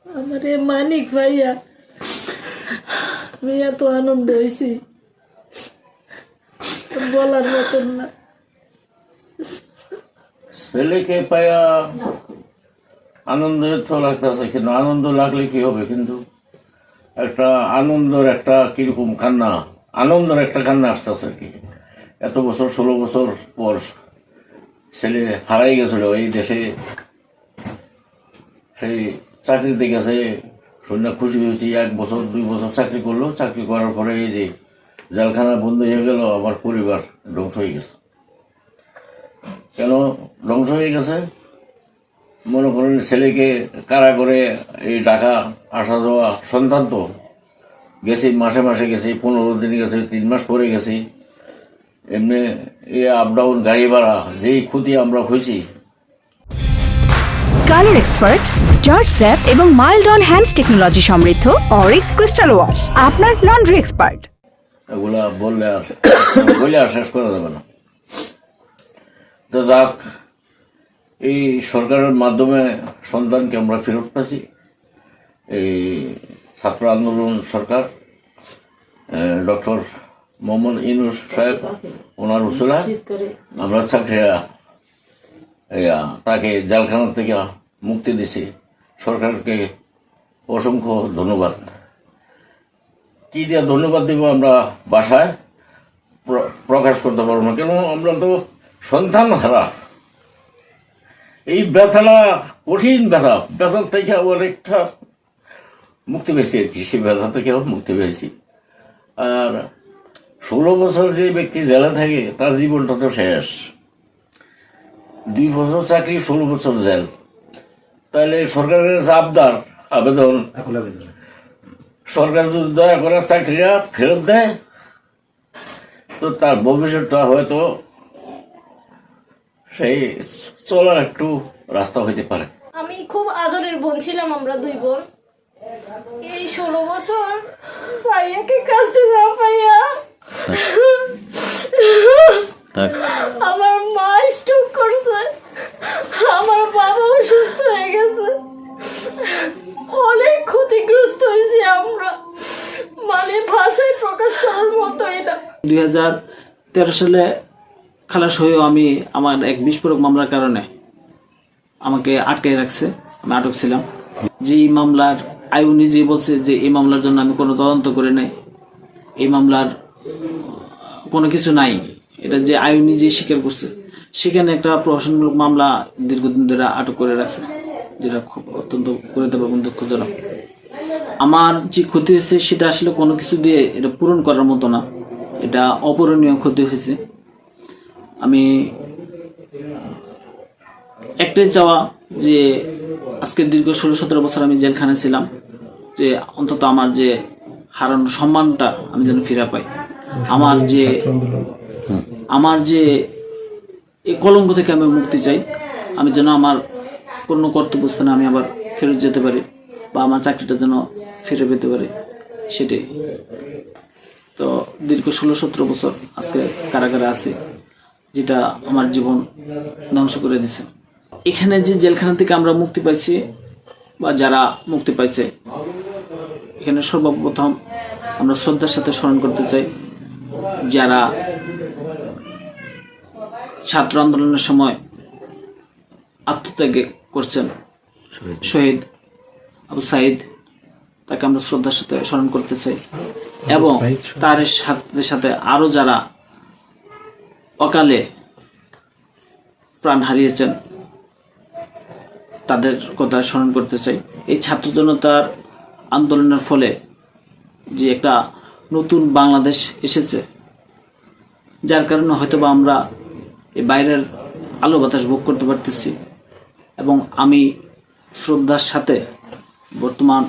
আমার এ মানিক ভাইয়া, আমি এত আনন্দ হয়েছি বলার মতন না। ছেলেকে পাইয়া আনন্দ তো লাগতেছে, কিন্তু আনন্দ লাগলে কি হবে, কিন্তু একটা আনন্দের একটা কিরকম কান্না, আনন্দের একটা কান্না আসতেছে আর কি। এত বছর 16 বছর পর ছেলে হারাই গেছিল এই দেশে, সেই চাকরিতে গেছে, শুনে খুশি হয়েছি। 1 বছর 2 বছর চাকরি করলো, চাকরি করার পরে এই যে জেলখানা বন্ধ হয়ে গেল, আমার পরিবার ধ্বংস হয়ে গেছে। কেন ধ্বংস হয়ে গেছে? মনে করেন ছেলেকে কারা করে এই ঢাকা আসা যাওয়া, সন্তান তো গেছি, মাসে মাসে গেছি, 15 দিন গেছি, 3 মাস পরে গেছি, এমনি আপ ডাউন গাড়ি ভাড়া, যেই ক্ষতি আমরা হয়েছি। কালার এক্সপার্ট, জর্জ স্যাপ এবং মাইল্ড অন হ্যান্ডস টেকনোলজি সমৃদ্ধ অরিক্স ক্রিস্টাল ওয়াশ আপনার লন্ড্রি এক্সপার্ট। এগুলা বললে আর শেষ করা যাবে না। তো যাক, এই সরকারের মাধ্যমে সন্তানকে আমরা ফেরত পাচ্ছি। এই ছাত্র আন্দোলন সরকার, ডক্টর মোহাম্মদ ইউনূস সাহেব, ওনার উসুলা আমরা চাকরিয়া তাকে জেলখানা থেকে মুক্তি দিছি। সরকারকে অসংখ্য ধন্যবাদ। কি দিয়ে ধন্যবাদ দিব আমরা বাসায় প্রকাশ করতে পারবো না, কেন আমরা তো সন্তান হারা। এই ব্যথাটা কঠিন ব্যথার থেকে অনেকটা মুক্তি পেয়েছি আর কি, সেই ব্যথা থেকেও মুক্তি পেয়েছি। আর 16 বছর যে ব্যক্তি জেলে থাকে তার জীবনটা তো শেষ। 2 বছর চাকরি, 16 বছর জেল। তাহলে সরকারের আবেদন, সরকার যদি দয়া করে চাকরিটা ফেরত দেয়, তো তার ভবিষ্যৎটা হয়তো সেই চলার একটু রাস্তা হইতে পারে। আমি খুব আদরের বোন ছিলাম, আমরা 2 বোন। এই 16 বছর ভাইয়াকে কাছে না পাইয়া আমার মা স্ট্রোক করছে, আমার বাবা অসুস্থ হয়ে গেছে, অনেক ক্ষতিগ্রস্ত হয়েছি আমরা, মানে ভাষায় প্রকাশ করার মতোই না। 2013 সালে খালাস হয়েও আমি আমার এক বিস্ফোরক মামলার কারণে আমাকে আটকে রাখছে, আমি আটক ছিলাম। যে এই মামলার আয়ু নিজেই বলছে যে এই মামলার জন্য আমি কোনো তদন্ত করে নাই, এই মামলার কোনো কিছু নাই, এটা যে আয়ু নিজেই স্বীকার করছে। সেখানে একটা প্রহসনমূলক মামলা দীর্ঘদিন ধরে আটক করে রাখছে, যেটা খুব অত্যন্ত পরিতাপ এবং দুঃখজনক। আমার যে ক্ষতি হয়েছে সেটা আসলে কোনো কিছু দিয়ে এটা পূরণ করার মতো না, এটা অপূরণীয় ক্ষতি হয়েছে। আমি একটাই চাওয়া যে আজকে দীর্ঘ 16-17 বছর আমি জেলখানায় ছিলাম, যে অন্তত আমার যে হারানো সম্মানটা আমি যেন ফিরে পাই। আমার যে এই কলঙ্ক থেকে আমি মুক্তি চাই, আমি যেন আমার পূর্ণ কর্তব্যস্থানে আমি আবার ফেরত যেতে পারি, বা আমার চাকরিটা যেন ফিরে পেতে পারি, সেটাই। তো দীর্ঘ 16-17 বছর আজকে কারাগারে আছি, যেটা আমার জীবন ধ্বংস করে দিছে। এখানে যে জেলখানা থেকে আমরা মুক্তি পাইছি, বা যারা মুক্তি পাইছে, এখানে সর্বপ্রথম আমরা শ্রদ্ধার সাথে স্মরণ করতে চাই যারা ছাত্র আন্দোলনের সময় আত্মত্যাগ করছেন, শহীদ আবু সাইদ, তাকে আমরা শ্রদ্ধার সাথে স্মরণ করতে চাই। এবং তার সাথে সাথে আরো যারা অকালে প্রাণ হারিয়েছেন তাদের কথা স্মরণ করতে চাই। এই ছাত্র জনতার আন্দোলনের ফলে যে একটা নতুন বাংলাদেশ এসেছে, যার কারণে হয়তোবা আমরা এই বাইরের আলো বাতাস ভোগ করতে পারতেছি। এবং আমি শ্রদ্ধার সাথে বর্তমান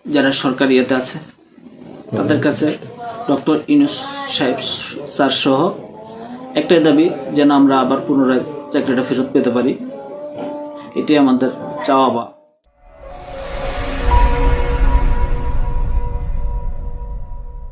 যারা সরকারি ইয়েতে আছে তাদের কাছে ডক্টর ইউনূস সাহেব স্যার সহ একটাই দাবি, যেন আমরা আবার পুনরায় চাকরিটা ফেরত পেতে পারি। এটাই আমাদের চাওয়া।